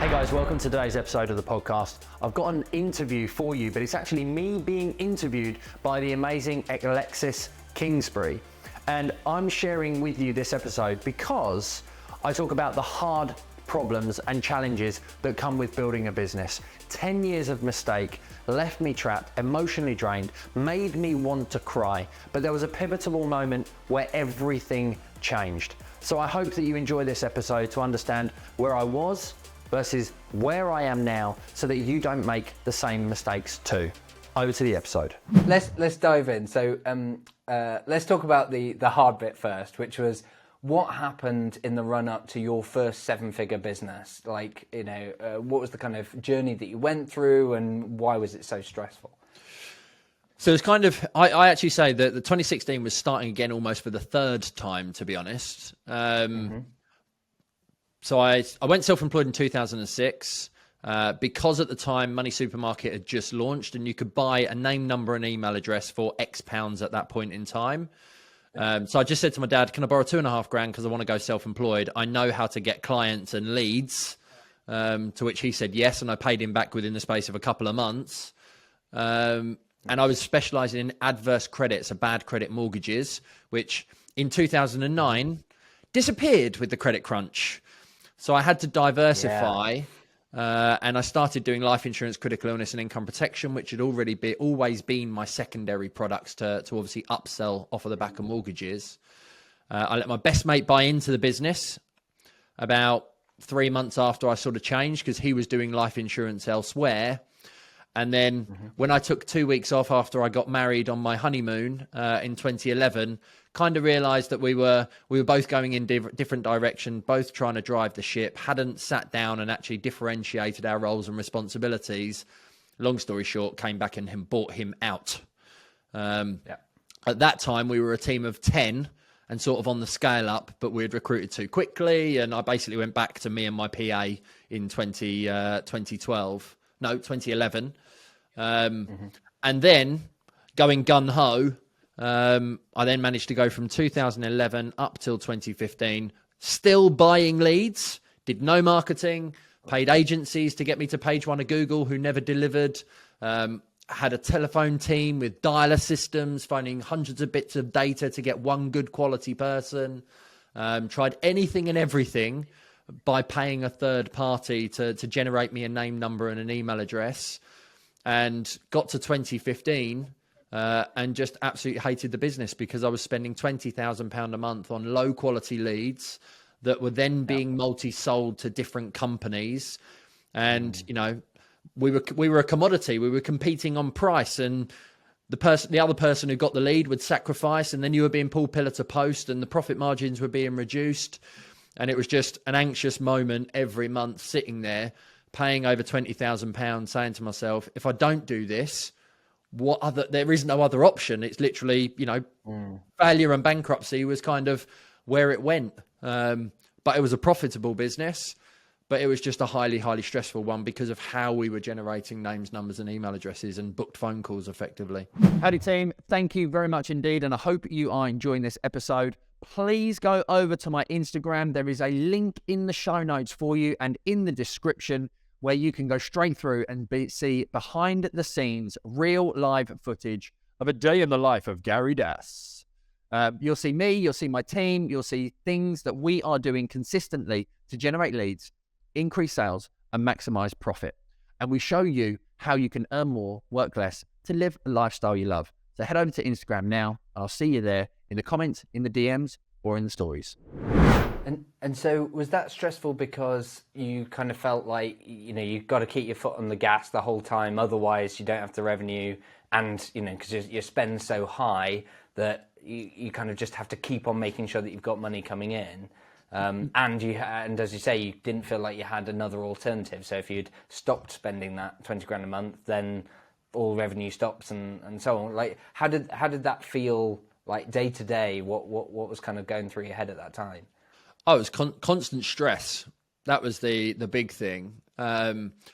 Hey guys, welcome to today's episode of the podcast. I've got an interview for you, but it's actually me being interviewed by the amazing Alexis Kingsbury. And I'm sharing with you this episode because I talk about the hard problems and challenges that come with building a business. 10 years of mistake left me trapped, emotionally drained, made me want to cry, but there was a pivotal moment where everything changed. So I hope that you enjoy this episode to understand where I was versus where I am now so that you don't make the same mistakes too. Over to the episode. Let's dive in. So let's talk about the hard bit first, which was what happened in the run up to your first 7-figure business. Like, what was the kind of journey that you went through, and why was it so stressful? So it's kind of, I actually say that the 2016 was starting again almost for the third time, to be honest. So I went self-employed in 2006 because at the time Money Supermarket had just launched and you could buy a name, number and email address for X pounds at that point in time. So I just said to my dad, can I borrow $2.5 grand because I want to go self-employed? I know how to get clients and leads, to which he said yes, and I paid him back within the space of a couple of months. And I was specialising in adverse credit, so bad credit mortgages, which in 2009 disappeared with the credit crunch. So I had to diversify, and I started doing life insurance, critical illness and income protection, which had always been my secondary products to obviously upsell off of the back of mortgages. I let my best mate buy into the business about 3 months after I sort of changed because he was doing life insurance elsewhere. And then when I took 2 weeks off after I got married on my honeymoon in 2011, kind of realised that we were both going in different direction, both trying to drive the ship, hadn't sat down and actually differentiated our roles and responsibilities. Long story short, came back and bought him out. At that time, we were a team of 10 and sort of on the scale up, but we had recruited too quickly. And I basically went back to me and my PA in 2011. And then going gung-ho, I then managed to go from 2011 up till 2015, still buying leads, did no marketing, paid agencies to get me to page one of Google who never delivered, had a telephone team with dialer systems, phoning hundreds of bits of data to get one good quality person, tried anything and everything by paying a third party to generate me a name, number and an email address, and got to 2015 and just absolutely hated the business because I was spending £20,000 a month on low quality leads that were then being multi-sold to different companies. And, we were a commodity. We were competing on price, and the other person who got the lead would sacrifice, and then you were being pulled pillar to post and the profit margins were being reduced. And it was just an anxious moment every month sitting there paying over £20,000 saying to myself, if I don't do this, there is no other option. It's literally, failure and bankruptcy was kind of where it went. But it was a profitable business, but it was just a highly, highly stressful one because of how we were generating names, numbers and email addresses and booked phone calls effectively. Howdy team, thank you very much indeed. And I hope you are enjoying this episode. Please go over to my Instagram. There is a link in the show notes for you and in the description where you can go straight through and see behind the scenes, real live footage of a day in the life of Gary Das. You'll see me, you'll see my team, you'll see things that we are doing consistently to generate leads, increase sales and maximize profit. And we show you how you can earn more, work less to live a lifestyle you love. So head over to Instagram now. I'll see you there in the comments, in the DMs or in the stories. And so was that stressful because you kind of felt like, you've got to keep your foot on the gas the whole time, otherwise you don't have the revenue, and, because your spend's so high that you kind of just have to keep on making sure that you've got money coming in. And as you say, you didn't feel like you had another alternative. So if you'd stopped spending that 20 grand a month, then all revenue stops and so on. Like, how did that feel like day to day? What was kind of going through your head at that time? Oh, it was constant stress. That was the big thing.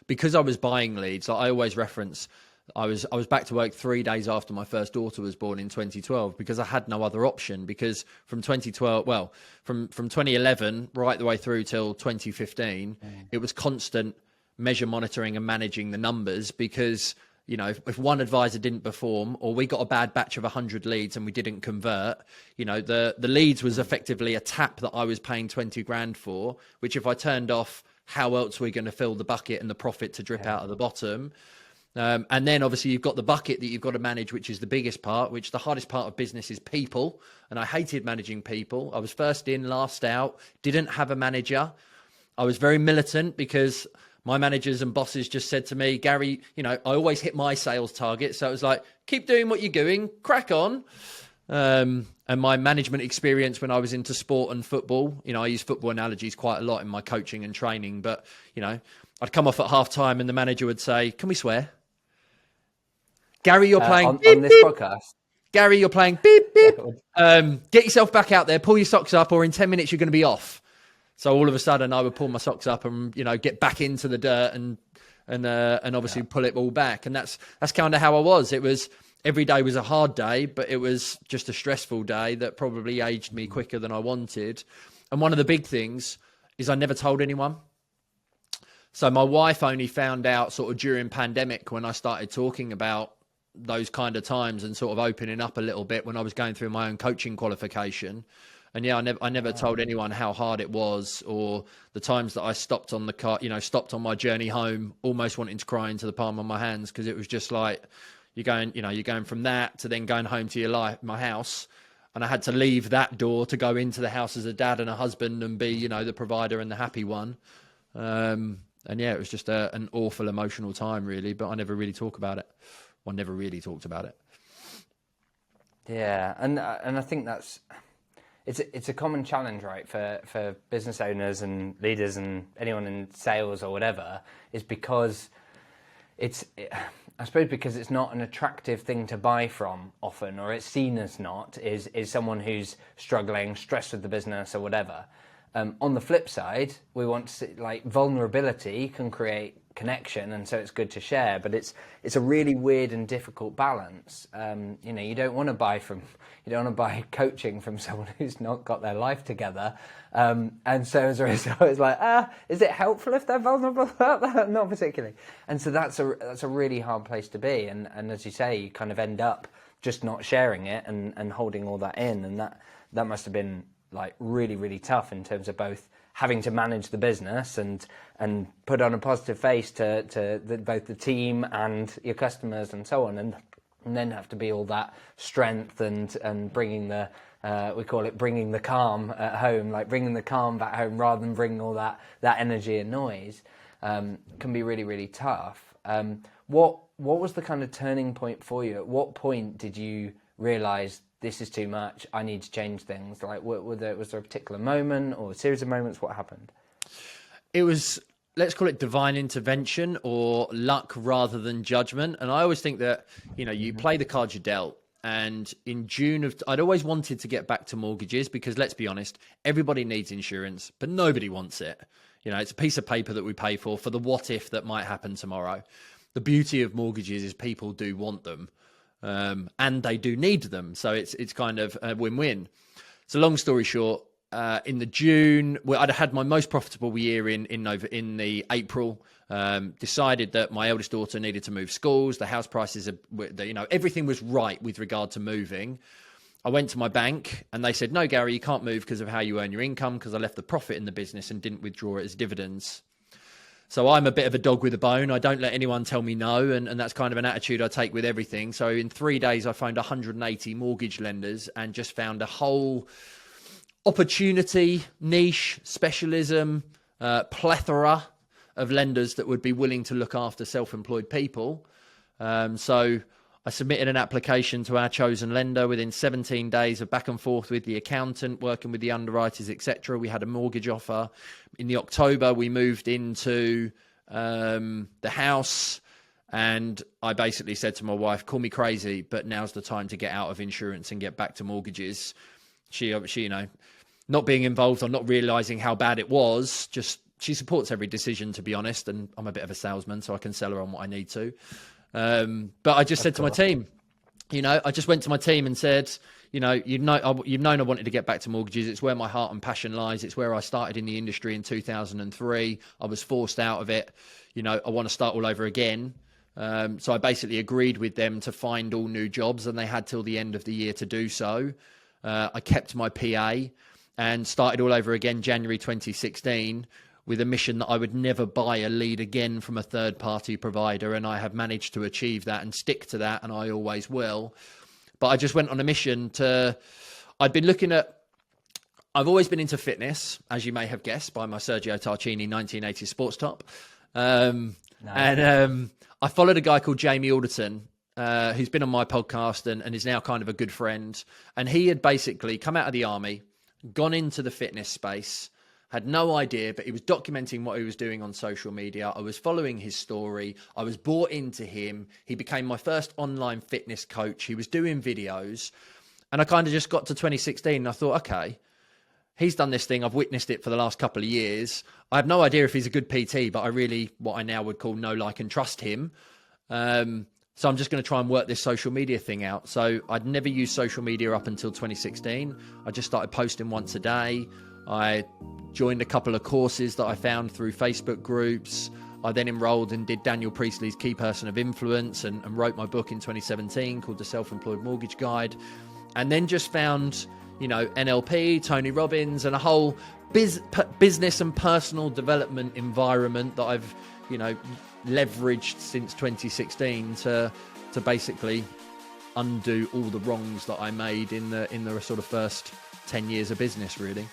Because I was buying leads, I always reference I was back to work 3 days after my first daughter was born in 2012 because I had no other option. Because from 2012, well, from 2011 right the way through till 2015, it was constant measure, monitoring and managing the numbers, because, you know, if one advisor didn't perform, or we got a bad batch of 100 leads and we didn't convert, you know, the leads was effectively a tap that I was paying 20 grand for, which if I turned off, how else were we going to fill the bucket and the profit to drip out of the bottom? And then obviously you've got the bucket that you've got to manage, which is the biggest part, which the hardest part of business is people. And I hated managing people. I was first in, last out, didn't have a manager. I was very militant because my managers and bosses just said to me, Gary, you know, I always hit my sales target. So it was like, keep doing what you're doing, crack on. And my management experience when I was into sport and football, you know, I use football analogies quite a lot in my coaching and training, but, you know, I'd come off at half time and the manager would say, can we swear? Gary, you're playing on beep, this beep. podcast. Gary, you're playing beep, beep. Get yourself back out there, pull your socks up, or in 10 minutes you're going to be off. So all of a sudden I would pull my socks up and, you know, get back into the dirt and obviously pull it all back. And that's kind of how I was. It was, every day was a hard day, but it was just a stressful day that probably aged me quicker than I wanted. And one of the big things is I never told anyone. So my wife only found out sort of during pandemic when I started talking about those kind of times and sort of opening up a little bit when I was going through my own coaching qualification. And yeah, I never told anyone how hard it was, or the times that I stopped on the car, you know, stopped on my journey home, almost wanting to cry into the palm of my hands, because it was just like, you're going from that to then going home to your life, my house. And I had to leave that door to go into the house as a dad and a husband and be, you know, the provider and the happy one. And yeah, it was just an awful emotional time, really, but I never really talk about it. I never really talked about it. Yeah, and I think it's a common challenge, right, for business owners and leaders and anyone in sales or whatever, is because I suppose because it's not an attractive thing to buy from often, or it's seen as not, is someone who's struggling, stressed with the business or whatever. On the flip side, we want to see, like, vulnerability can create connection, and so it's good to share, but it's a really weird and difficult balance. You know, you don't want to buy coaching from someone who's not got their life together, and so as a result, it's like, is it helpful if they're vulnerable? Not particularly. And so that's a really hard place to be, and as you say, you kind of end up just not sharing it and holding all that in, and that must have been like really, really tough in terms of both having to manage the business and put on a positive face to both the team and your customers and so on, and then have to be all that strength and bringing the we call it bringing the calm at home, like bringing the calm back home rather than bringing all that energy and noise, can be really, really tough. What was the kind of turning point for you? At what point did you realize this is too much, I need to change things? Like, was there a particular moment or a series of moments? What happened? It was, let's call it divine intervention or luck rather than judgment. And I always think that, you know, you play the cards you're dealt. And in June I'd always wanted to get back to mortgages because, let's be honest, everybody needs insurance, but nobody wants it. You know, it's a piece of paper that we pay for the what if that might happen tomorrow. The beauty of mortgages is people do want them. And they do need them. So it's kind of a win-win. So long story short, in the June, I'd had my most profitable year in the April, decided that my eldest daughter needed to move schools. The house prices, you know, everything was right with regard to moving. I went to my bank and they said, no, Gary, you can't move because of how you earn your income, because I left the profit in the business and didn't withdraw it as dividends. So I'm a bit of a dog with a bone. I don't let anyone tell me no, and that's kind of an attitude I take with everything. So in 3 days, I phoned 180 mortgage lenders and just found a whole opportunity, niche, specialism, plethora of lenders that would be willing to look after self-employed people. So I submitted an application to our chosen lender. Within 17 days of back and forth with the accountant, working with the underwriters, etc., we had a mortgage offer. In the October, we moved into the house, and I basically said to my wife, call me crazy, but now's the time to get out of insurance and get back to mortgages. She, you know, not being involved or not realizing how bad it was, just she supports every decision, to be honest, and I'm a bit of a salesman, so I can sell her on what I need to. But I just said to my team, you know, I just went to my team and said, you know, you've known I wanted to get back to mortgages. It's where my heart and passion lies. It's where I started in the industry in 2003. I was forced out of it. I want to start all over again. So I basically agreed with them to find all new jobs, and they had till the end of the year to do so. I kept my PA and started all over again January 2016 with a mission that I would never buy a lead again from a third-party provider, and I have managed to achieve that and stick to that, and I always will. But I just went on a mission I've always been into fitness, as you may have guessed by my Sergio Tarchini 1980 sports top. And I followed a guy called Jamie Alderton, who's been on my podcast and is now kind of a good friend. And he had basically come out of the army, gone into the fitness space, had no idea, but he was documenting what he was doing on social media. I was following his story. I was bought into him. He became my first online fitness coach. He was doing videos. And I kind of just got to 2016 and I thought, okay, he's done this thing. I've witnessed it for the last couple of years. I have no idea if he's a good PT, but I really, what I now would call know, like, and trust him. So I'm just going to try and work this social media thing out. So I'd never used social media up until 2016. I just started posting once a day. I joined a couple of courses that I found through Facebook groups. I then enrolled and did Daniel Priestley's Key Person of Influence and wrote my book in 2017 called The Self-Employed Mortgage Guide. And then just found, NLP, Tony Robbins, and a whole business and personal development environment that I've, leveraged since 2016 to basically undo all the wrongs that I made in the sort of first 10 years of business, really.